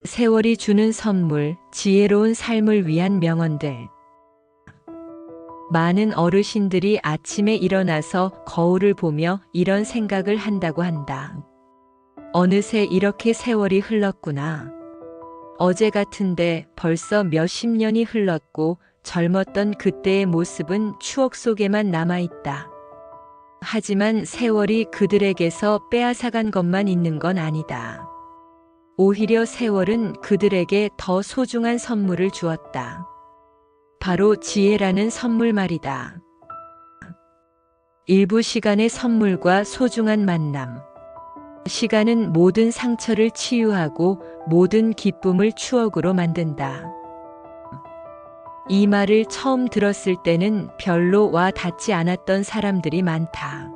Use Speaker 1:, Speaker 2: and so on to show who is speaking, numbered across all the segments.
Speaker 1: 세월이 주는 선물, 지혜로운 삶을 위한 명언들. 많은 어르신들이 아침에 일어나서 거울을 보며 이런 생각을 한다고 한다. 어느새 이렇게 세월이 흘렀구나. 어제 같은데 벌써 몇십 년이 흘렀고 젊었던 그때의 모습은 추억 속에만 남아있다. 하지만 세월이 그들에게서 빼앗아간 것만 있는 건 아니다. 오히려 세월은 그들에게 더 소중한 선물을 주었다. 바로 지혜라는 선물 말이다. 일부 시간의 선물과 소중한 만남. 시간은 모든 상처를 치유하고 모든 기쁨을 추억으로 만든다. 이 말을 처음 들었을 때는 별로 와 닿지 않았던 사람들이 많다.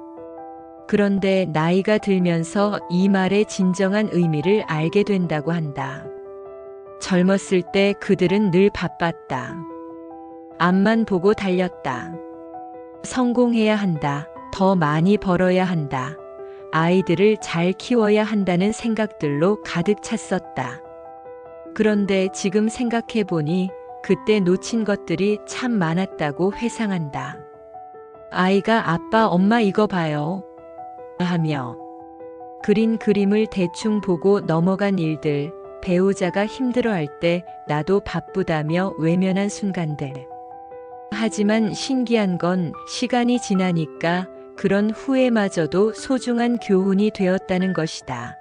Speaker 1: 그런데 나이가 들면서 이 말의 진정한 의미를 알게 된다고 한다. 젊었을 때 그들은 늘 바빴다. 앞만 보고 달렸다. 성공해야 한다. 더 많이 벌어야 한다. 아이들을 잘 키워야 한다는 생각들로 가득 찼었다. 그런데 지금 생각해보니 그때 놓친 것들이 참 많았다고 회상한다. 아이가 아빠, 엄마 이거 봐요. 하며 그린 그림을 대충 보고 넘어간 일들, 배우자가 힘들어할 때 나도 바쁘다며 외면한 순간들. 하지만 신기한 건 시간이 지나니까 그런 후회마저도 소중한 교훈이 되었다는 것이다.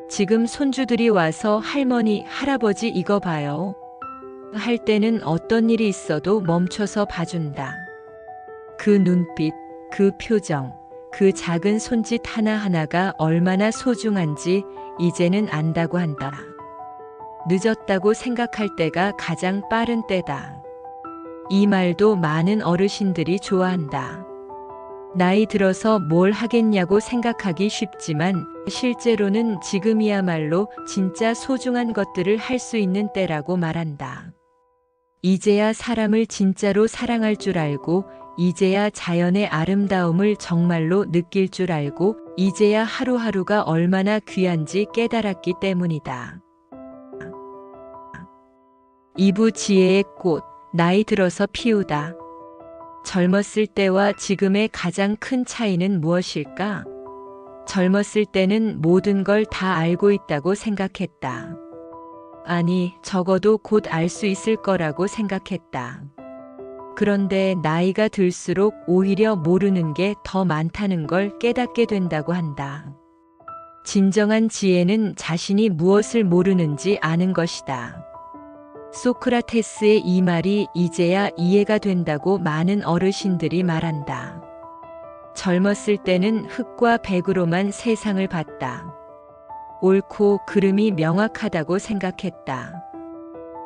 Speaker 1: 지금 손주들이 와서 할머니, 할아버지 이거 봐요. 할 때는 어떤 일이 있어도 멈춰서 봐준다. 그 눈빛, 그 표정, 그 작은 손짓 하나하나가 얼마나 소중한지 이제는 안다고 한다. 늦었다고 생각할 때가 가장 빠른 때다. 이 말도 많은 어르신들이 좋아한다. 나이 들어서 뭘 하겠냐고 생각하기 쉽지만 실제로는 지금이야말로 진짜 소중한 것들을 할 수 있는 때라고 말한다. 이제야 사람을 진짜로 사랑할 줄 알고, 이제야 자연의 아름다움을 정말로 느낄 줄 알고, 이제야 하루하루가 얼마나 귀한지 깨달았기 때문이다. 2부 지혜의 꽃, 나이 들어서 피우다. 젊었을 때와 지금의 가장 큰 차이는 무엇일까? 젊었을 때는 모든 걸 다 알고 있다고 생각했다. 아니, 적어도 곧 알 수 있을 거라고 생각했다. 그런데 나이가 들수록 오히려 모르는 게 더 많다는 걸 깨닫게 된다고 한다. 진정한 지혜는 자신이 무엇을 모르는지 아는 것이다. 소크라테스의 이 말이 이제야 이해가 된다고 많은 어르신들이 말한다. 젊었을 때는 흙과 백으로만 세상을 봤다. 옳고 그름이 명확하다고 생각했다.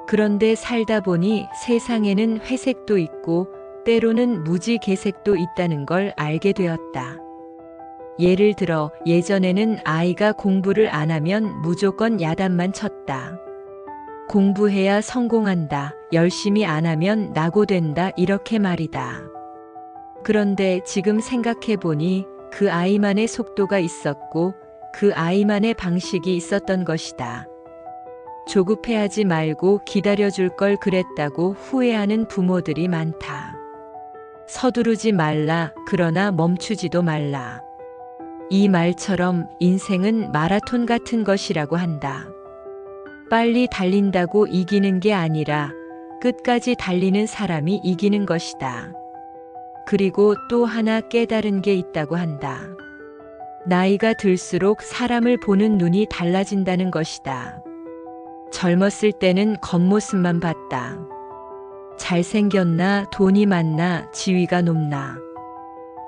Speaker 1: 그런데 살다 보니 세상에는 회색도 있고 때로는 무지개색도 있다는 걸 알게 되었다. 예를 들어 예전에는 아이가 공부를 안 하면 무조건 야단만 쳤다. 공부해야 성공한다. 열심히 안 하면 낙오된다. 이렇게 말이다. 그런데 지금 생각해보니 그 아이만의 속도가 있었고 그 아이만의 방식이 있었던 것이다. 조급해하지 말고 기다려줄 걸 그랬다고 후회하는 부모들이 많다. 서두르지 말라. 그러나 멈추지도 말라. 이 말처럼 인생은 마라톤 같은 것이라고 한다. 빨리 달린다고 이기는 게 아니라 끝까지 달리는 사람이 이기는 것이다. 그리고 또 하나 깨달은 게 있다고 한다. 나이가 들수록 사람을 보는 눈이 달라진다는 것이다. 젊었을 때는 겉모습만 봤다. 잘생겼나, 돈이 많나, 지위가 높나.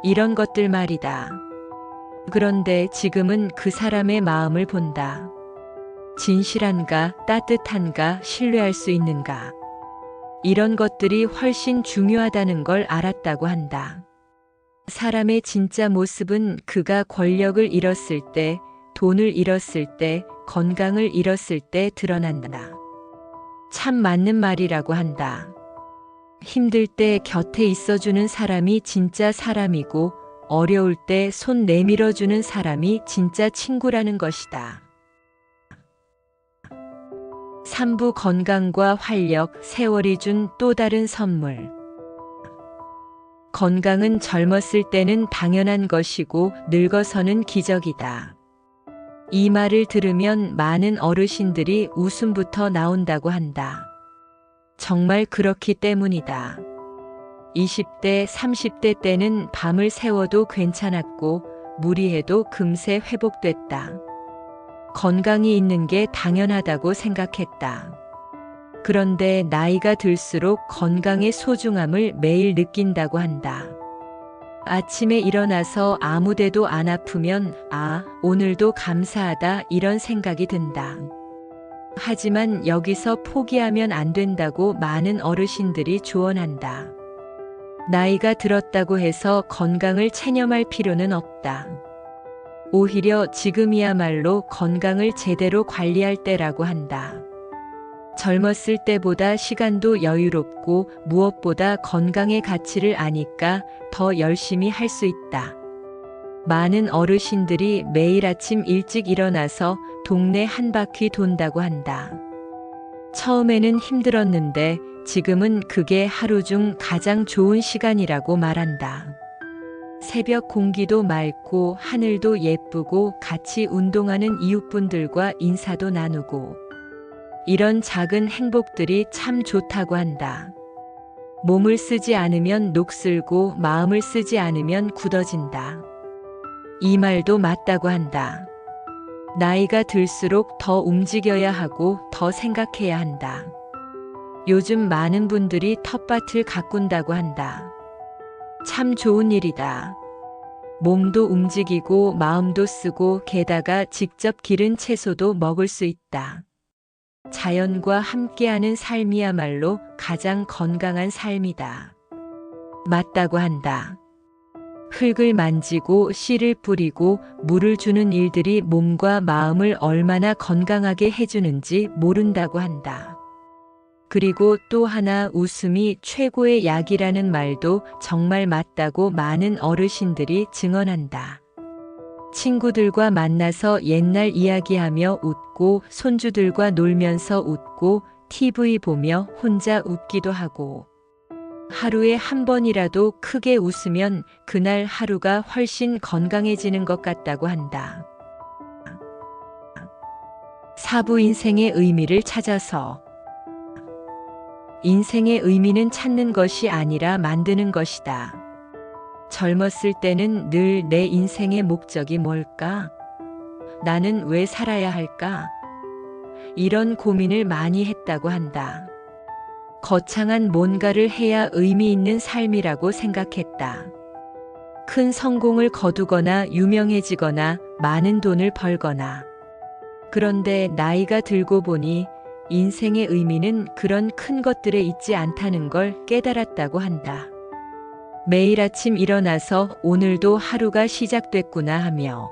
Speaker 1: 이런 것들 말이다. 그런데 지금은 그 사람의 마음을 본다. 진실한가, 따뜻한가, 신뢰할 수 있는가. 이런 것들이 훨씬 중요하다는 걸 알았다고 한다. 사람의 진짜 모습은 그가 권력을 잃었을 때, 돈을 잃었을 때, 건강을 잃었을 때 드러난다. 참 맞는 말이라고 한다. 힘들 때 곁에 있어주는 사람이 진짜 사람이고, 어려울 때 손 내밀어주는 사람이 진짜 친구라는 것이다. 삼부 건강과 활력, 세월이 준 또 다른 선물. 건강은 젊었을 때는 당연한 것이고 늙어서는 기적이다. 이 말을 들으면 많은 어르신들이 웃음부터 나온다고 한다. 정말 그렇기 때문이다. 20대, 30대 때는 밤을 새워도 괜찮았고 무리해도 금세 회복됐다. 건강이 있는 게 당연하다고 생각했다. 그런데 나이가 들수록 건강의 소중함을 매일 느낀다고 한다. 아침에 일어나서 아무데도 안 아프면 오늘도 감사하다 이런 생각이 든다. 하지만 여기서 포기하면 안 된다고 많은 어르신들이 조언한다. 나이가 들었다고 해서 건강을 체념할 필요는 없다. 오히려 지금이야말로 건강을 제대로 관리할 때라고 한다. 젊었을 때보다 시간도 여유롭고 무엇보다 건강의 가치를 아니까 더 열심히 할 수 있다. 많은 어르신들이 매일 아침 일찍 일어나서 동네 한 바퀴 돈다고 한다. 처음에는 힘들었는데 지금은 그게 하루 중 가장 좋은 시간이라고 말한다. 새벽 공기도 맑고 하늘도 예쁘고 같이 운동하는 이웃분들과 인사도 나누고 이런 작은 행복들이 참 좋다고 한다. 몸을 쓰지 않으면 녹슬고 마음을 쓰지 않으면 굳어진다. 이 말도 맞다고 한다. 나이가 들수록 더 움직여야 하고 더 생각해야 한다. 요즘 많은 분들이 텃밭을 가꾼다고 한다. 참 좋은 일이다. 몸도 움직이고 마음도 쓰고 게다가 직접 기른 채소도 먹을 수 있다. 자연과 함께하는 삶이야말로 가장 건강한 삶이다. 맞다고 한다. 흙을 만지고 씨를 뿌리고 물을 주는 일들이 몸과 마음을 얼마나 건강하게 해주는지 모른다고 한다. 그리고 또 하나 웃음이 최고의 약이라는 말도 정말 맞다고 많은 어르신들이 증언한다. 친구들과 만나서 옛날 이야기하며 웃고 손주들과 놀면서 웃고 TV 보며 혼자 웃기도 하고 하루에 한 번이라도 크게 웃으면 그날 하루가 훨씬 건강해지는 것 같다고 한다. 사부 인생의 의미를 찾아서 인생의 의미는 찾는 것이 아니라 만드는 것이다. 젊었을 때는 늘 내 인생의 목적이 뭘까? 나는 왜 살아야 할까? 이런 고민을 많이 했다고 한다. 거창한 뭔가를 해야 의미 있는 삶이라고 생각했다. 큰 성공을 거두거나 유명해지거나 많은 돈을 벌거나. 그런데 나이가 들고 보니 인생의 의미는 그런 큰 것들에 있지 않다는 걸 깨달았다고 한다. 매일 아침 일어나서 오늘도 하루가 시작됐구나 하며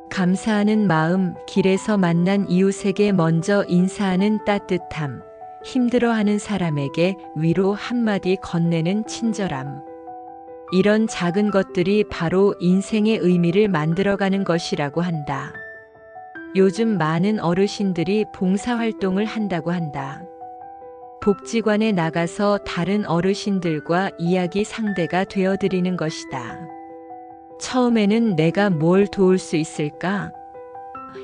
Speaker 1: 감사하는 마음, 길에서 만난 이웃에게 먼저 인사하는 따뜻함, 힘들어하는 사람에게 위로 한마디 건네는 친절함. 이런 작은 것들이 바로 인생의 의미를 만들어가는 것이라고 한다. 요즘 많은 어르신들이 봉사활동을 한다고 한다. 복지관에 나가서 다른 어르신들과 이야기 상대가 되어드리는 것이다. 처음에는 내가 뭘 도울 수 있을까?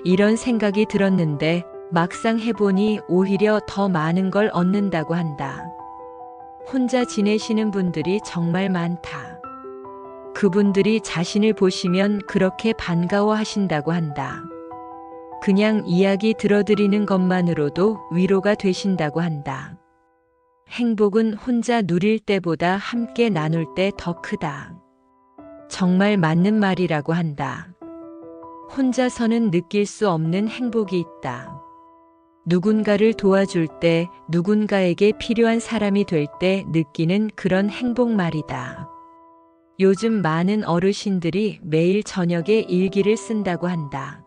Speaker 1: 이런 생각이 들었는데 막상 해보니 오히려 더 많은 걸 얻는다고 한다. 혼자 지내시는 분들이 정말 많다. 그분들이 자신을 보시면 그렇게 반가워하신다고 한다. 그냥 이야기 들어드리는 것만으로도 위로가 되신다고 한다. 행복은 혼자 누릴 때보다 함께 나눌 때 더 크다. 정말 맞는 말이라고 한다. 혼자서는 느낄 수 없는 행복이 있다. 누군가를 도와줄 때, 누군가에게 필요한 사람이 될 때 느끼는 그런 행복 말이다. 요즘 많은 어르신들이 매일 저녁에 일기를 쓴다고 한다.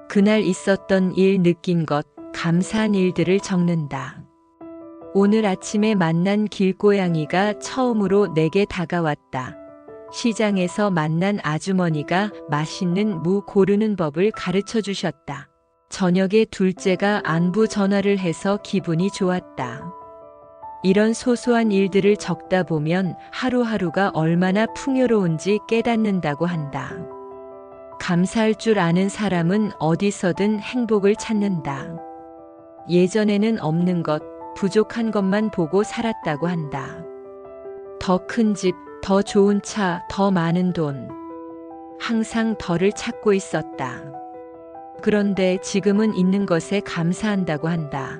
Speaker 1: 그날 있었던 일, 느낀 것, 감사한 일들을 적는다. 오늘 아침에 만난 길고양이가 처음으로 내게 다가왔다. 시장에서 만난 아주머니가 맛있는 무 고르는 법을 가르쳐 주셨다. 저녁에 둘째가 안부 전화를 해서 기분이 좋았다. 이런 소소한 일들을 적다 보면 하루하루가 얼마나 풍요로운지 깨닫는다고 한다. 감사할 줄 아는 사람은 어디서든 행복을 찾는다. 예전에는 없는 것, 부족한 것만 보고 살았다고 한다. 더 큰 집, 더 좋은 차, 더 많은 돈. 항상 더를 찾고 있었다. 그런데 지금은 있는 것에 감사한다고 한다.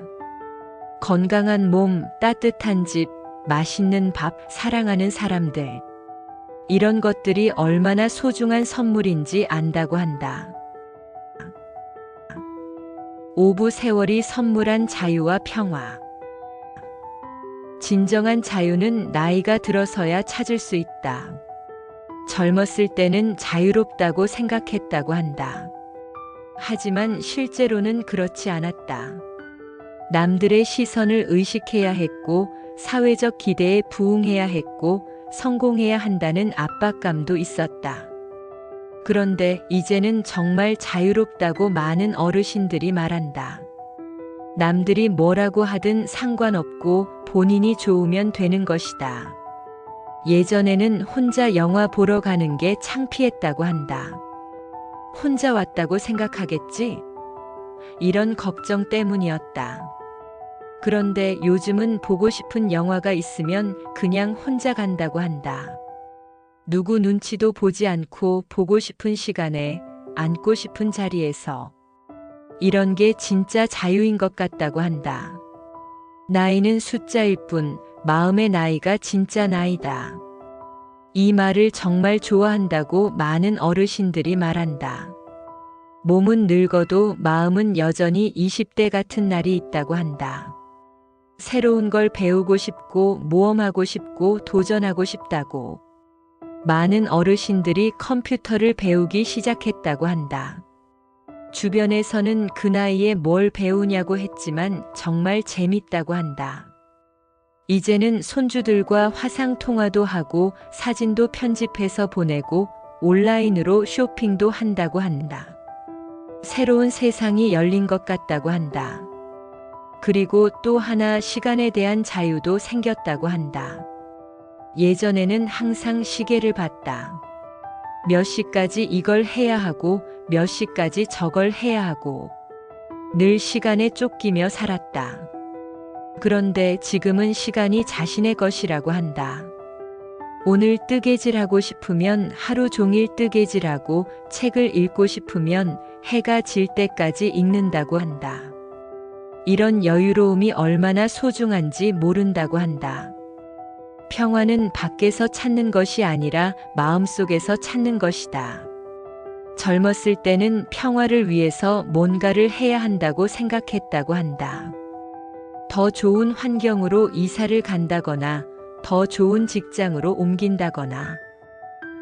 Speaker 1: 건강한 몸, 따뜻한 집, 맛있는 밥, 사랑하는 사람들. 이런 것들이 얼마나 소중한 선물인지 안다고 한다. 오부 세월이 선물한 자유와 평화. 진정한 자유는 나이가 들어서야 찾을 수 있다. 젊었을 때는 자유롭다고 생각했다고 한다. 하지만 실제로는 그렇지 않았다. 남들의 시선을 의식해야 했고, 사회적 기대에 부응해야 했고, 성공해야 한다는 압박감도 있었다. 그런데 이제는 정말 자유롭다고 많은 어르신들이 말한다. 남들이 뭐라고 하든 상관없고 본인이 좋으면 되는 것이다. 예전에는 혼자 영화 보러 가는 게 창피했다고 한다. 혼자 왔다고 생각하겠지? 이런 걱정 때문이었다. 그런데 요즘은 보고 싶은 영화가 있으면 그냥 혼자 간다고 한다. 누구 눈치도 보지 않고 보고 싶은 시간에 앉고 싶은 자리에서. 이런 게 진짜 자유인 것 같다고 한다. 나이는 숫자일 뿐 마음의 나이가 진짜 나이다. 이 말을 정말 좋아한다고 많은 어르신들이 말한다. 몸은 늙어도 마음은 여전히 20대 같은 날이 있다고 한다. 새로운 걸 배우고 싶고 모험하고 싶고 도전하고 싶다고. 많은 어르신들이 컴퓨터를 배우기 시작했다고 한다. 주변에서는 그 나이에 뭘 배우냐고 했지만 정말 재밌다고 한다. 이제는 손주들과 화상통화도 하고 사진도 편집해서 보내고 온라인으로 쇼핑도 한다고 한다. 새로운 세상이 열린 것 같다고 한다. 그리고 또 하나 시간에 대한 자유도 생겼다고 한다. 예전에는 항상 시계를 봤다. 몇 시까지 이걸 해야 하고 몇 시까지 저걸 해야 하고 늘 시간에 쫓기며 살았다. 그런데 지금은 시간이 자신의 것이라고 한다. 오늘 뜨개질하고 싶으면 하루 종일 뜨개질하고 책을 읽고 싶으면 해가 질 때까지 읽는다고 한다. 이런 여유로움이 얼마나 소중한지 모른다고 한다. 평화는 밖에서 찾는 것이 아니라 마음속에서 찾는 것이다. 젊었을 때는 평화를 위해서 뭔가를 해야 한다고 생각했다고 한다. 더 좋은 환경으로 이사를 간다거나 더 좋은 직장으로 옮긴다거나.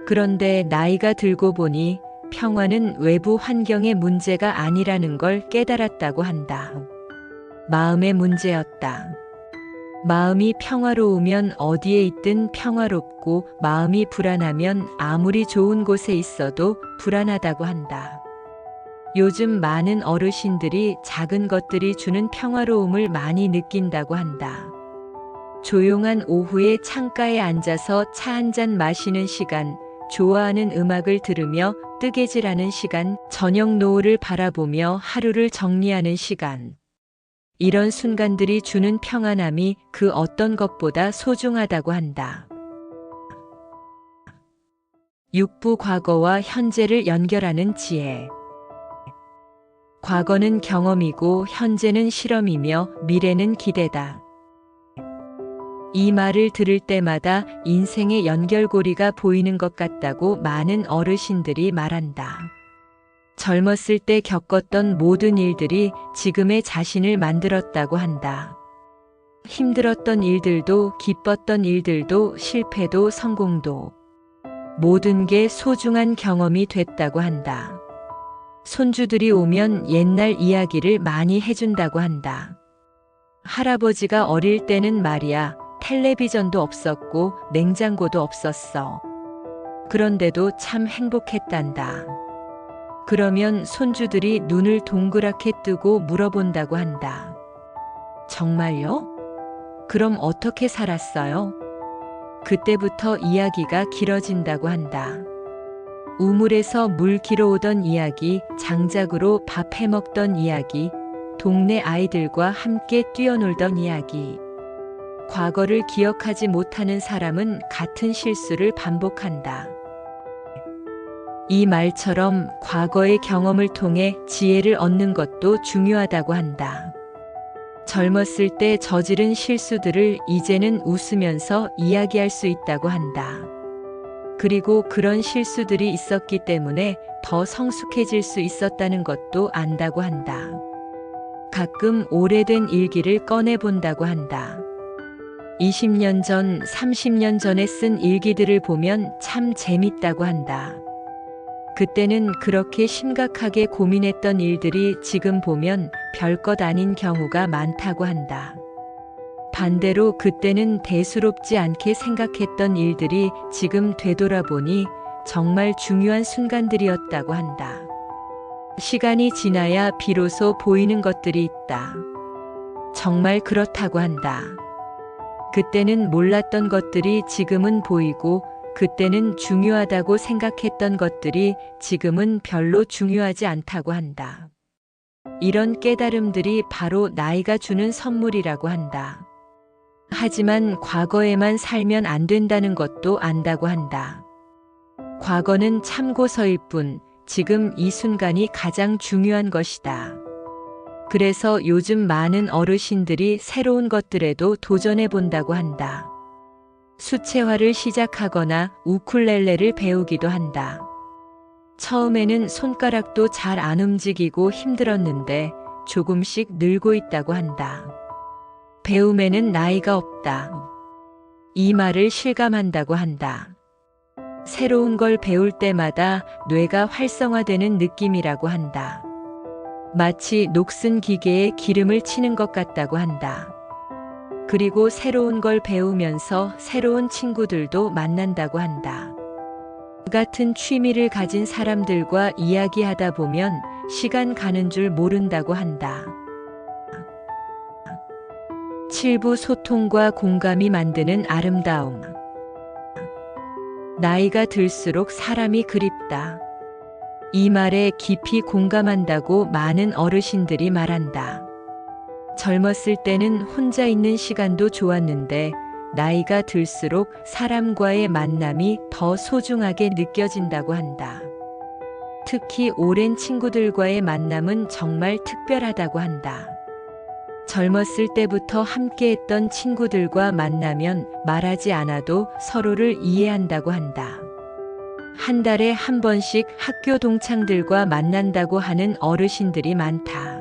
Speaker 1: 그런데 나이가 들고 보니 평화는 외부 환경의 문제가 아니라는 걸 깨달았다고 한다. 마음의 문제였다. 마음이 평화로우면 어디에 있든 평화롭고 마음이 불안하면 아무리 좋은 곳에 있어도 불안하다고 한다. 요즘 많은 어르신들이 작은 것들이 주는 평화로움을 많이 느낀다고 한다. 조용한 오후에 창가에 앉아서 차 한 잔 마시는 시간, 좋아하는 음악을 들으며 뜨개질하는 시간, 저녁 노을을 바라보며 하루를 정리하는 시간. 이런 순간들이 주는 평안함이 그 어떤 것보다 소중하다고 한다. 육부 과거와 현재를 연결하는 지혜. 과거는 경험이고 현재는 실험이며 미래는 기대다. 이 말을 들을 때마다 인생의 연결고리가 보이는 것 같다고 많은 어르신들이 말한다. 젊었을 때 겪었던 모든 일들이 지금의 자신을 만들었다고 한다. 힘들었던 일들도 기뻤던 일들도 실패도 성공도 모든 게 소중한 경험이 됐다고 한다. 손주들이 오면 옛날 이야기를 많이 해준다고 한다. 할아버지가 어릴 때는 말이야, 텔레비전도 없었고 냉장고도 없었어. 그런데도 참 행복했단다. 그러면 손주들이 눈을 동그랗게 뜨고 물어본다고 한다. 정말요? 그럼 어떻게 살았어요? 그때부터 이야기가 길어진다고 한다. 우물에서 물 길어오던 이야기, 장작으로 밥 해먹던 이야기, 동네 아이들과 함께 뛰어놀던 이야기. 과거를 기억하지 못하는 사람은 같은 실수를 반복한다. 이 말처럼 과거의 경험을 통해 지혜를 얻는 것도 중요하다고 한다. 젊었을 때 저지른 실수들을 이제는 웃으면서 이야기할 수 있다고 한다. 그리고 그런 실수들이 있었기 때문에 더 성숙해질 수 있었다는 것도 안다고 한다. 가끔 오래된 일기를 꺼내본다고 한다. 20년 전, 30년 전에 쓴 일기들을 보면 참 재밌다고 한다. 그때는 그렇게 심각하게 고민했던 일들이 지금 보면 별것 아닌 경우가 많다고 한다. 반대로 그때는 대수롭지 않게 생각했던 일들이 지금 되돌아보니 정말 중요한 순간들이었다고 한다. 시간이 지나야 비로소 보이는 것들이 있다. 정말 그렇다고 한다. 그때는 몰랐던 것들이 지금은 보이고 그때는 중요하다고 생각했던 것들이 지금은 별로 중요하지 않다고 한다. 이런 깨달음들이 바로 나이가 주는 선물이라고 한다. 하지만 과거에만 살면 안 된다는 것도 안다고 한다. 과거는 참고서일 뿐 지금 이 순간이 가장 중요한 것이다. 그래서 요즘 많은 어르신들이 새로운 것들에도 도전해 본다고 한다. 수채화를 시작하거나 우쿨렐레를 배우기도 한다. 처음에는 손가락도 잘 안 움직이고 힘들었는데 조금씩 늘고 있다고 한다. 배움에는 나이가 없다. 이 말을 실감한다고 한다. 새로운 걸 배울 때마다 뇌가 활성화되는 느낌이라고 한다. 마치 녹슨 기계에 기름을 치는 것 같다고 한다. 그리고 새로운 걸 배우면서 새로운 친구들도 만난다고 한다. 같은 취미를 가진 사람들과 이야기하다 보면 시간 가는 줄 모른다고 한다. 7부 소통과 공감이 만드는 아름다움. 나이가 들수록 사람이 그립다. 이 말에 깊이 공감한다고 많은 어르신들이 말한다. 젊었을 때는 혼자 있는 시간도 좋았는데 나이가 들수록 사람과의 만남이 더 소중하게 느껴진다고 한다. 특히 오랜 친구들과의 만남은 정말 특별하다고 한다. 젊었을 때부터 함께했던 친구들과 만나면 말하지 않아도 서로를 이해한다고 한다. 한 달에 한 번씩 학교 동창들과 만난다고 하는 어르신들이 많다.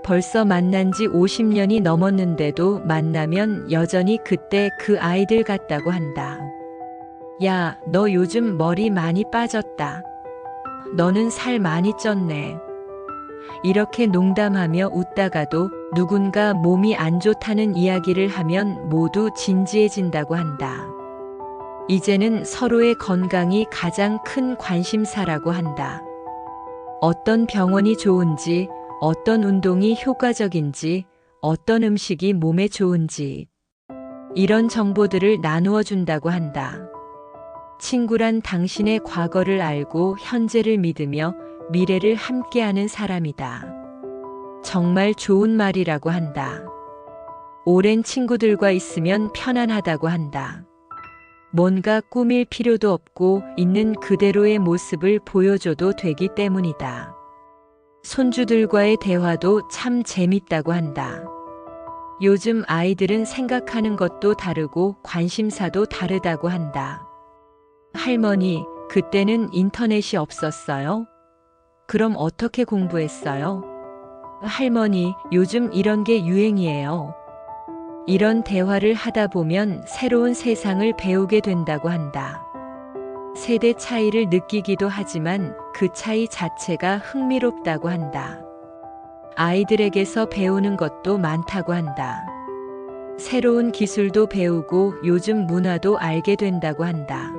Speaker 1: 벌써 만난 지 50년이 넘었는데도 만나면 여전히 그때 그 아이들 같다고 한다. 야, 너 요즘 머리 많이 빠졌다. 너는 살 많이 쪘네. 이렇게 농담하며 웃다가도 누군가 몸이 안 좋다는 이야기를 하면 모두 진지해진다고 한다. 이제는 서로의 건강이 가장 큰 관심사라고 한다. 어떤 병원이 좋은지, 어떤 운동이 효과적인지, 어떤 음식이 몸에 좋은지 이런 정보들을 나누어 준다고 한다. 친구란 당신의 과거를 알고 현재를 믿으며 미래를 함께하는 사람이다. 정말 좋은 말이라고 한다. 오랜 친구들과 있으면 편안하다고 한다. 뭔가 꾸밀 필요도 없고 있는 그대로의 모습을 보여줘도 되기 때문이다. 손주들과의 대화도 참 재밌다고 한다. 요즘 아이들은 생각하는 것도 다르고 관심사도 다르다고 한다. 할머니, 그때는 인터넷이 없었어요? 그럼 어떻게 공부했어요? 할머니, 요즘 이런 게 유행이에요. 이런 대화를 하다 보면 새로운 세상을 배우게 된다고 한다. 세대 차이를 느끼기도 하지만 그 차이 자체가 흥미롭다고 한다. 아이들에게서 배우는 것도 많다고 한다. 새로운 기술도 배우고 요즘 문화도 알게 된다고 한다.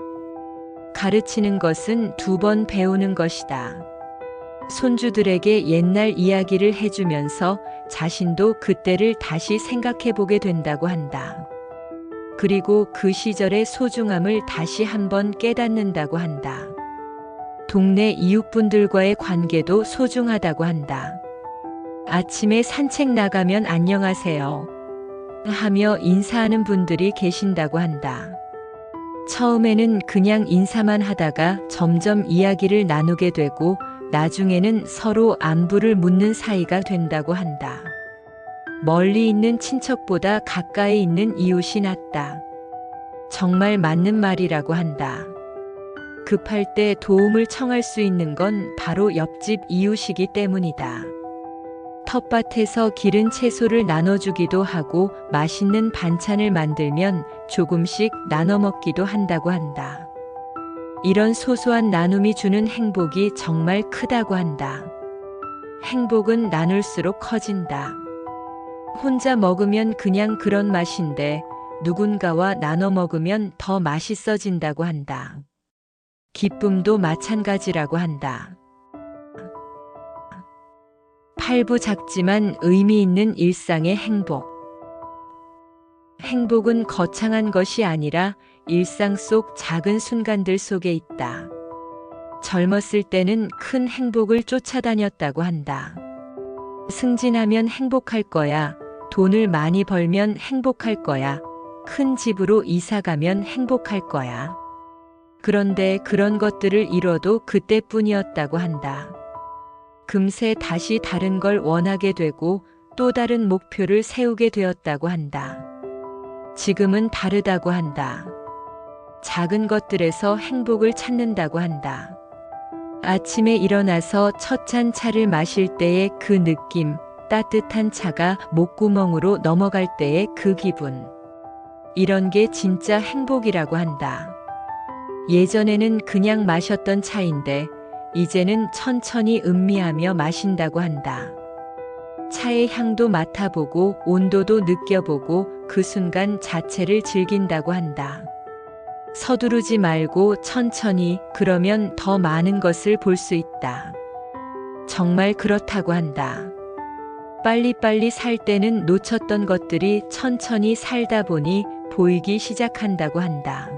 Speaker 1: 가르치는 것은 2번 배우는 것이다. 손주들에게 옛날 이야기를 해주면서 자신도 그때를 다시 생각해보게 된다고 한다. 그리고 그 시절의 소중함을 다시 한번 깨닫는다고 한다. 동네 이웃분들과의 관계도 소중하다고 한다. 아침에 산책 나가면 안녕하세요 하며 인사하는 분들이 계신다고 한다. 처음에는 그냥 인사만 하다가 점점 이야기를 나누게 되고 나중에는 서로 안부를 묻는 사이가 된다고 한다. 멀리 있는 친척보다 가까이 있는 이웃이 낫다. 정말 맞는 말이라고 한다. 급할 때 도움을 청할 수 있는 건 바로 옆집 이웃이기 때문이다. 텃밭에서 기른 채소를 나눠주기도 하고 맛있는 반찬을 만들면 조금씩 나눠 먹기도 한다고 한다. 이런 소소한 나눔이 주는 행복이 정말 크다고 한다. 행복은 나눌수록 커진다. 혼자 먹으면 그냥 그런 맛인데 누군가와 나눠 먹으면 더 맛있어진다고 한다. 기쁨도 마찬가지라고 한다. 팔부 작지만 의미 있는 일상의 행복. 행복은 거창한 것이 아니라 일상 속 작은 순간들 속에 있다. 젊었을 때는 큰 행복을 쫓아다녔다고 한다. 승진하면 행복할 거야. 돈을 많이 벌면 행복할 거야. 큰 집으로 이사 가면 행복할 거야. 그런데 그런 것들을 이뤄도 그때뿐이었다고 한다. 금세 다시 다른 걸 원하게 되고 또 다른 목표를 세우게 되었다고 한다. 지금은 다르다고 한다. 작은 것들에서 행복을 찾는다고 한다. 아침에 일어나서 첫 잔 차를 마실 때의 그 느낌, 따뜻한 차가 목구멍으로 넘어갈 때의 그 기분. 이런 게 진짜 행복이라고 한다. 예전에는 그냥 마셨던 차인데 이제는 천천히 음미하며 마신다고 한다. 차의 향도 맡아보고 온도도 느껴보고 그 순간 자체를 즐긴다고 한다. 서두르지 말고 천천히, 그러면 더 많은 것을 볼 수 있다. 정말 그렇다고 한다. 빨리빨리 살 때는 놓쳤던 것들이 천천히 살다 보니 보이기 시작한다고 한다.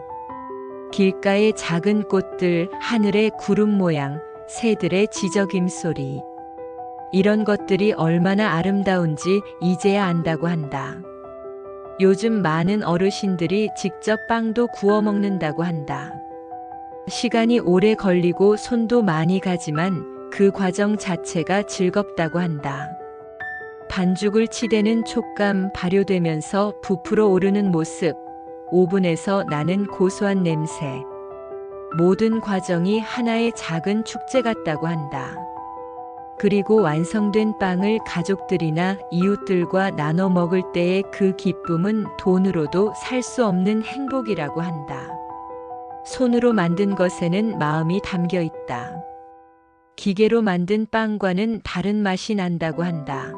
Speaker 1: 길가의 작은 꽃들, 하늘의 구름 모양, 새들의 지저귐 소리. 이런 것들이 얼마나 아름다운지 이제야 안다고 한다. 요즘 많은 어르신들이 직접 빵도 구워 먹는다고 한다. 시간이 오래 걸리고 손도 많이 가지만 그 과정 자체가 즐겁다고 한다. 반죽을 치대는 촉감, 발효되면서 부풀어 오르는 모습, 오븐에서 나는 고소한 냄새. 모든 과정이 하나의 작은 축제 같다고 한다. 그리고 완성된 빵을 가족들이나 이웃들과 나눠 먹을 때의 그 기쁨은 돈으로도 살 수 없는 행복이라고 한다. 손으로 만든 것에는 마음이 담겨 있다. 기계로 만든 빵과는 다른 맛이 난다고 한다.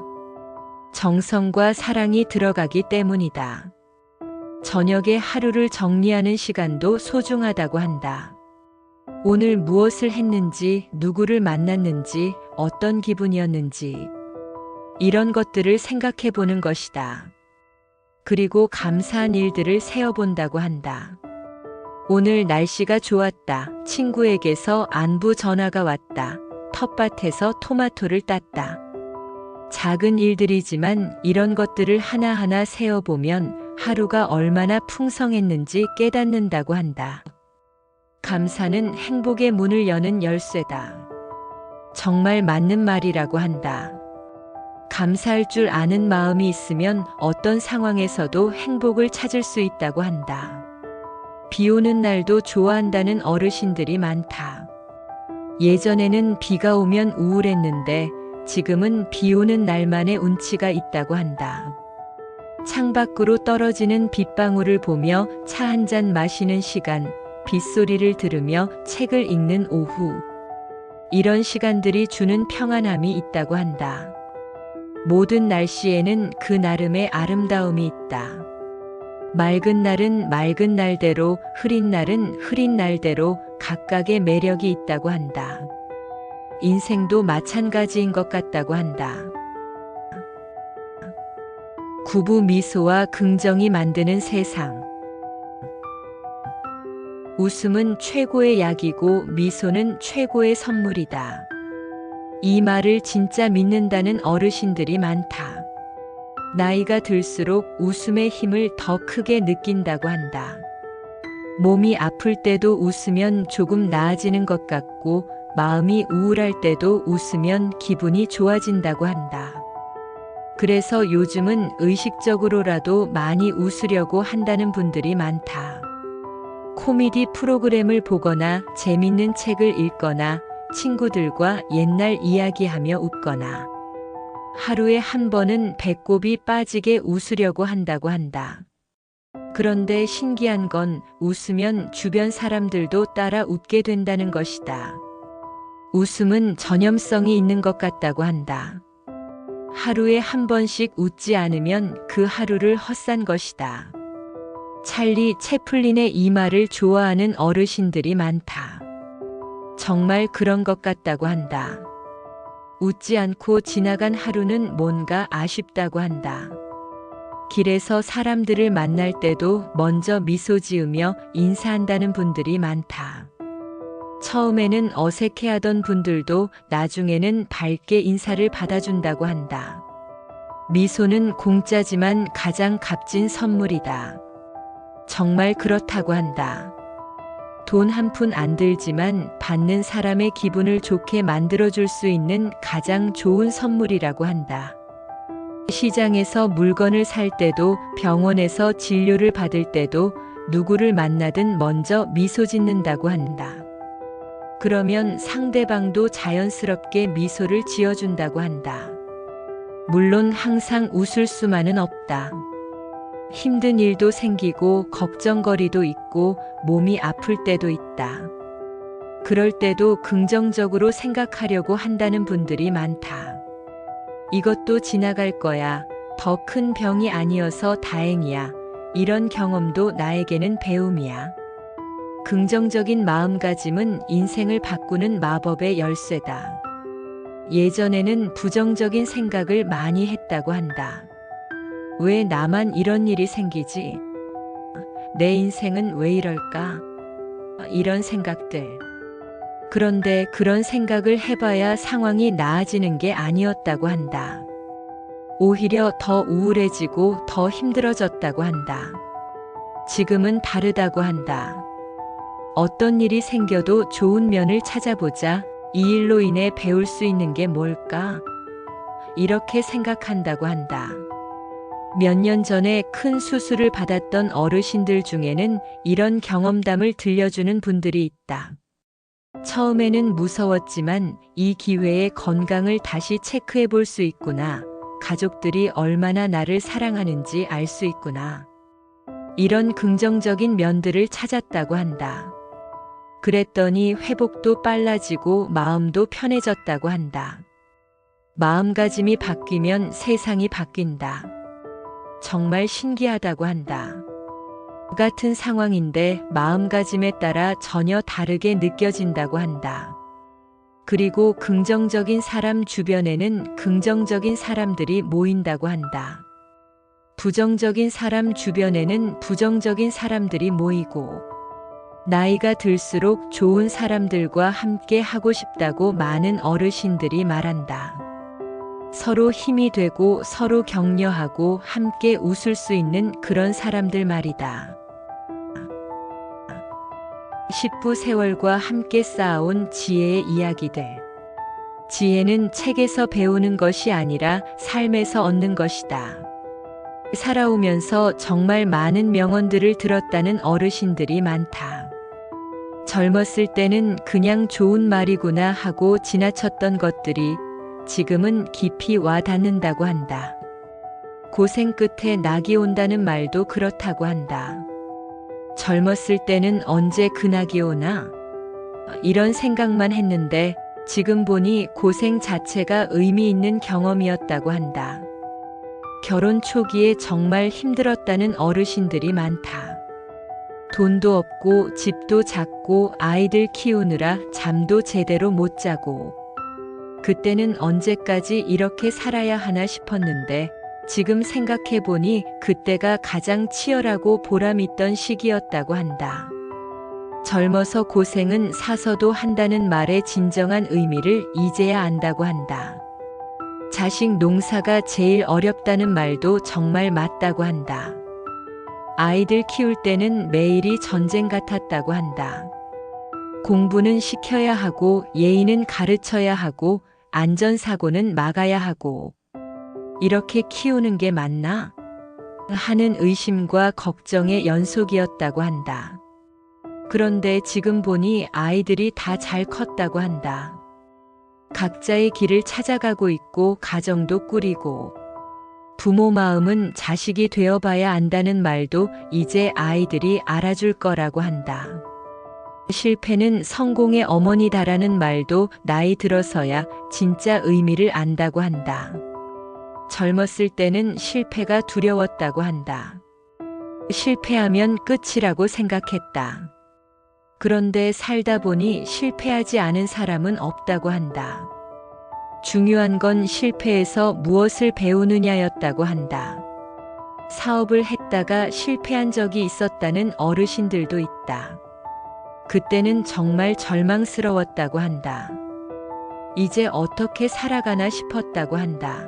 Speaker 1: 정성과 사랑이 들어가기 때문이다. 저녁에 하루를 정리하는 시간도 소중하다고 한다. 오늘 무엇을 했는지, 누구를 만났는지, 어떤 기분이었는지, 이런 것들을 생각해 보는 것이다. 그리고 감사한 일들을 세어본다고 한다. 오늘 날씨가 좋았다. 친구에게서 안부 전화가 왔다. 텃밭에서 토마토를 땄다. 작은 일들이지만 이런 것들을 하나하나 세어보면 하루가 얼마나 풍성했는지 깨닫는다고 한다. 감사는 행복의 문을 여는 열쇠다. 정말 맞는 말이라고 한다. 감사할 줄 아는 마음이 있으면 어떤 상황에서도 행복을 찾을 수 있다고 한다. 비 오는 날도 좋아한다는 어르신들이 많다. 예전에는 비가 오면 우울했는데 지금은 비 오는 날만의 운치가 있다고 한다. 창밖으로 떨어지는 빗방울을 보며 차 한 잔 마시는 시간, 빗소리를 들으며 책을 읽는 오후. 이런 시간들이 주는 평안함이 있다고 한다. 모든 날씨에는 그 나름의 아름다움이 있다. 맑은 날은 맑은 날대로, 흐린 날은 흐린 날대로 각각의 매력이 있다고 한다. 인생도 마찬가지인 것 같다고 한다. 구부 미소와 긍정이 만드는 세상. 웃음은 최고의 약이고 미소는 최고의 선물이다. 이 말을 진짜 믿는다는 어르신들이 많다. 나이가 들수록 웃음의 힘을 더 크게 느낀다고 한다. 몸이 아플 때도 웃으면 조금 나아지는 것 같고 마음이 우울할 때도 웃으면 기분이 좋아진다고 한다. 그래서 요즘은 의식적으로라도 많이 웃으려고 한다는 분들이 많다. 코미디 프로그램을 보거나 재밌는 책을 읽거나 친구들과 옛날 이야기하며 웃거나 하루에 한 번은 배꼽이 빠지게 웃으려고 한다고 한다. 그런데 신기한 건 웃으면 주변 사람들도 따라 웃게 된다는 것이다. 웃음은 전염성이 있는 것 같다고 한다. 하루에 한 번씩 웃지 않으면 그 하루를 헛산 것이다. 찰리 채플린의 이 말을 좋아하는 어르신들이 많다. 정말 그런 것 같다고 한다. 웃지 않고 지나간 하루는 뭔가 아쉽다고 한다. 길에서 사람들을 만날 때도 먼저 미소 지으며 인사한다는 분들이 많다. 처음에는 어색해하던 분들도 나중에는 밝게 인사를 받아준다고 한다. 미소는 공짜지만 가장 값진 선물이다. 정말 그렇다고 한다. 돈 한 푼 안 들지만 받는 사람의 기분을 좋게 만들어줄 수 있는 가장 좋은 선물이라고 한다. 시장에서 물건을 살 때도 병원에서 진료를 받을 때도 누구를 만나든 먼저 미소 짓는다고 한다. 그러면 상대방도 자연스럽게 미소를 지어준다고 한다. 물론 항상 웃을 수만은 없다. 힘든 일도 생기고 걱정거리도 있고 몸이 아플 때도 있다. 그럴 때도 긍정적으로 생각하려고 한다는 분들이 많다. 이것도 지나갈 거야. 더 큰 병이 아니어서 다행이야. 이런 경험도 나에게는 배움이야. 긍정적인 마음가짐은 인생을 바꾸는 마법의 열쇠다. 예전에는 부정적인 생각을 많이 했다고 한다. 왜 나만 이런 일이 생기지? 내 인생은 왜 이럴까? 이런 생각들. 그런데 그런 생각을 해봐야 상황이 나아지는 게 아니었다고 한다. 오히려 더 우울해지고 더 힘들어졌다고 한다. 지금은 다르다고 한다. 어떤 일이 생겨도 좋은 면을 찾아보자. 이 일로 인해 배울 수 있는 게 뭘까? 이렇게 생각한다고 한다. 몇 년 전에 큰 수술을 받았던 어르신들 중에는 이런 경험담을 들려주는 분들이 있다. 처음에는 무서웠지만 이 기회에 건강을 다시 체크해 볼 수 있구나. 가족들이 얼마나 나를 사랑하는지 알 수 있구나. 이런 긍정적인 면들을 찾았다고 한다. 그랬더니 회복도 빨라지고 마음도 편해졌다고 한다. 마음가짐이 바뀌면 세상이 바뀐다. 정말 신기하다고 한다. 같은 상황인데 마음가짐에 따라 전혀 다르게 느껴진다고 한다. 그리고 긍정적인 사람 주변에는 긍정적인 사람들이 모인다고 한다. 부정적인 사람 주변에는 부정적인 사람들이 모이고 나이가 들수록 좋은 사람들과 함께 하고 싶다고 많은 어르신들이 말한다. 서로 힘이 되고 서로 격려하고 함께 웃을 수 있는 그런 사람들 말이다. 10부 세월과 함께 쌓아온 지혜의 이야기들. 지혜는 책에서 배우는 것이 아니라 삶에서 얻는 것이다. 살아오면서 정말 많은 명언들을 들었다는 어르신들이 많다. 젊었을 때는 그냥 좋은 말이구나 하고 지나쳤던 것들이 지금은 깊이 와 닿는다고 한다. 고생 끝에 낙이 온다는 말도 그렇다고 한다. 젊었을 때는 언제 그 낙이 오나? 이런 생각만 했는데 지금 보니 고생 자체가 의미 있는 경험이었다고 한다. 결혼 초기에 정말 힘들었다는 어르신들이 많다. 돈도 없고 집도 작고 아이들 키우느라 잠도 제대로 못 자고 그때는 언제까지 이렇게 살아야 하나 싶었는데 지금 생각해보니 그때가 가장 치열하고 보람있던 시기였다고 한다. 젊어서 고생은 사서도 한다는 말의 진정한 의미를 이제야 안다고 한다. 자식 농사가 제일 어렵다는 말도 정말 맞다고 한다. 아이들 키울 때는 매일이 전쟁 같았다고 한다. 공부는 시켜야 하고 예의는 가르쳐야 하고 안전사고는 막아야 하고 이렇게 키우는 게 맞나? 하는 의심과 걱정의 연속이었다고 한다. 그런데 지금 보니 아이들이 다 잘 컸다고 한다. 각자의 길을 찾아가고 있고 가정도 꾸리고 부모 마음은 자식이 되어봐야 안다는 말도 이제 아이들이 알아줄 거라고 한다. 실패는 성공의 어머니다라는 말도 나이 들어서야 진짜 의미를 안다고 한다. 젊었을 때는 실패가 두려웠다고 한다. 실패하면 끝이라고 생각했다. 그런데 살다 보니 실패하지 않은 사람은 없다고 한다. 중요한 건 실패에서 무엇을 배우느냐였다고 한다. 사업을 했다가 실패한 적이 있었다는 어르신들도 있다. 그때는 정말 절망스러웠다고 한다. 이제 어떻게 살아가나 싶었다고 한다.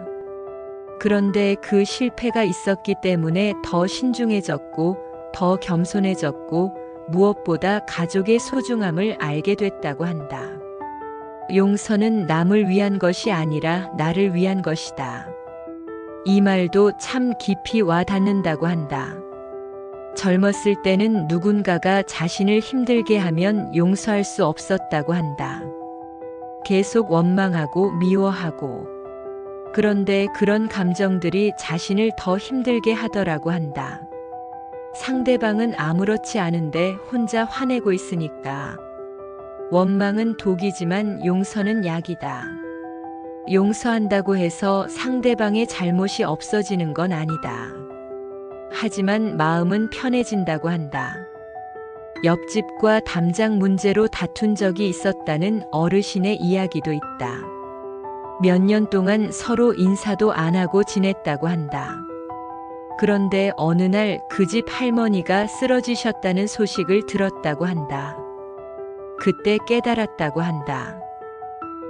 Speaker 1: 그런데 그 실패가 있었기 때문에 더 신중해졌고, 더 겸손해졌고, 무엇보다 가족의 소중함을 알게 됐다고 한다. 용서는 남을 위한 것이 아니라 나를 위한 것이다. 이 말도 참 깊이 와 닿는다고 한다. 젊었을 때는 누군가가 자신을 힘들게 하면 용서할 수 없었다고 한다. 계속 원망하고 미워하고. 그런데 그런 감정들이 자신을 더 힘들게 하더라고 한다. 상대방은 아무렇지 않은데 혼자 화내고 있으니까. 원망은 독이지만 용서는 약이다. 용서한다고 해서 상대방의 잘못이 없어지는 건 아니다. 하지만 마음은 편해진다고 한다. 옆집과 담장 문제로 다툰 적이 있었다는 어르신의 이야기도 있다. 몇 년 동안 서로 인사도 안 하고 지냈다고 한다. 그런데 어느 날 그 집 할머니가 쓰러지셨다는 소식을 들었다고 한다. 그때 깨달았다고 한다.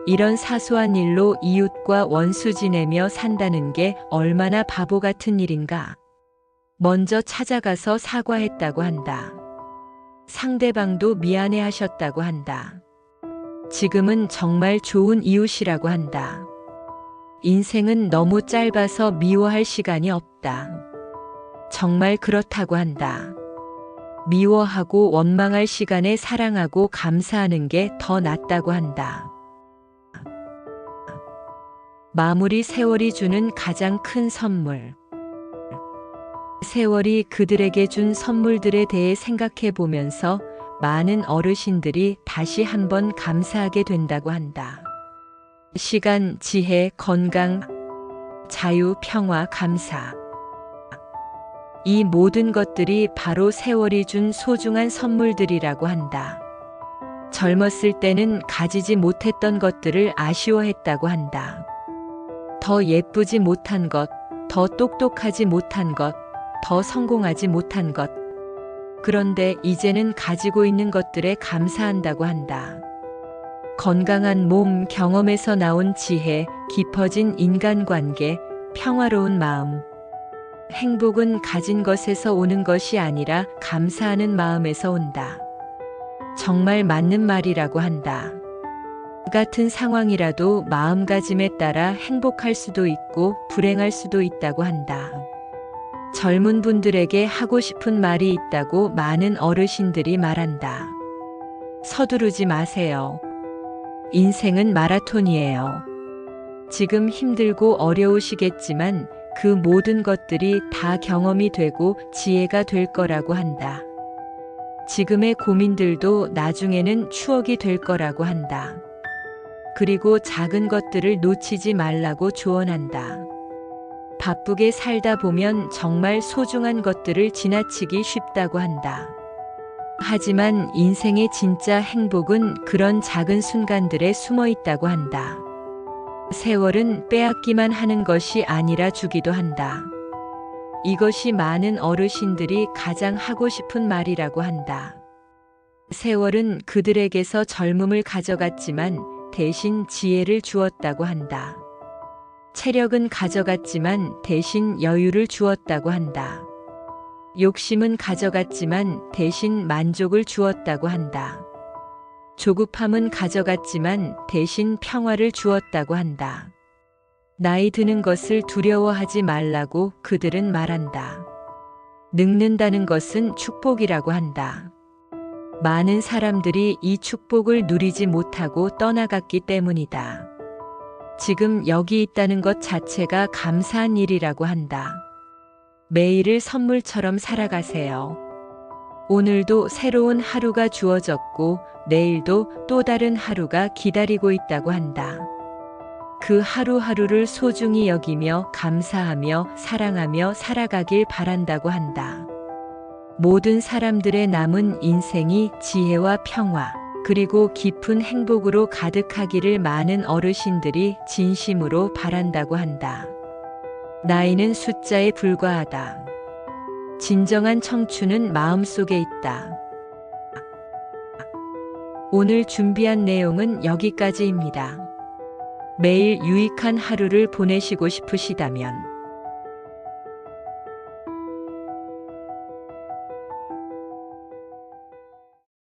Speaker 1: 이런 사소한 일로 이웃과 원수 지내며 산다는 게 얼마나 바보 같은 일인가. 먼저 찾아가서 사과했다고 한다. 상대방도 미안해 하셨다고 한다. 지금은 정말 좋은 이웃이라고 한다. 인생은 너무 짧아서 미워할 시간이 없다. 정말 그렇다고 한다. 미워하고 원망할 시간에 사랑하고 감사하는 게 더 낫다고 한다. 마무리 세월이 주는 가장 큰 선물. 세월이 그들에게 준 선물들에 대해 생각해 보면서 많은 어르신들이 다시 한번 감사하게 된다고 한다. 시간, 지혜, 건강, 자유, 평화, 감사. 이 모든 것들이 바로 세월이 준 소중한 선물들이라고 한다. 젊었을 때는 가지지 못했던 것들을 아쉬워했다고 한다. 더 예쁘지 못한 것, 더 똑똑하지 못한 것, 더 성공하지 못한 것. 그런데 이제는 가지고 있는 것들에 감사한다고 한다. 건강한 몸, 경험에서 나온 지혜, 깊어진 인간관계, 평화로운 마음. 행복은 가진 것에서 오는 것이 아니라 감사하는 마음에서 온다. 정말 맞는 말이라고 한다. 같은 상황이라도 마음가짐에 따라 행복할 수도 있고 불행할 수도 있다고 한다. 젊은 분들에게 하고 싶은 말이 있다고 많은 어르신들이 말한다. 서두르지 마세요. 인생은 마라톤이에요. 지금 힘들고 어려우시겠지만 그 모든 것들이 다 경험이 되고 지혜가 될 거라고 한다. 지금의 고민들도 나중에는 추억이 될 거라고 한다. 그리고 작은 것들을 놓치지 말라고 조언한다. 바쁘게 살다 보면 정말 소중한 것들을 지나치기 쉽다고 한다. 하지만 인생의 진짜 행복은 그런 작은 순간들에 숨어 있다고 한다. 세월은 빼앗기만 하는 것이 아니라 주기도 한다. 이것이 많은 어르신들이 가장 하고 싶은 말이라고 한다. 세월은 그들에게서 젊음을 가져갔지만 대신 지혜를 주었다고 한다. 체력은 가져갔지만 대신 여유를 주었다고 한다. 욕심은 가져갔지만 대신 만족을 주었다고 한다. 조급함은 가져갔지만 대신 평화를 주었다고 한다. 나이 드는 것을 두려워하지 말라고 그들은 말한다. 늙는다는 것은 축복이라고 한다. 많은 사람들이 이 축복을 누리지 못하고 떠나갔기 때문이다. 지금 여기 있다는 것 자체가 감사한 일이라고 한다. 매일을 선물처럼 살아가세요. 오늘도 새로운 하루가 주어졌고 내일도 또 다른 하루가 기다리고 있다고 한다. 그 하루하루를 소중히 여기며 감사하며 사랑하며 살아가길 바란다고 한다. 모든 사람들의 남은 인생이 지혜와 평화, 그리고 깊은 행복으로 가득하기를 많은 어르신들이 진심으로 바란다고 한다. 나이는 숫자에 불과하다. 진정한 청춘은 마음속에 있다. 오늘 준비한 내용은 여기까지입니다. 매일 유익한 하루를 보내시고 싶으시다면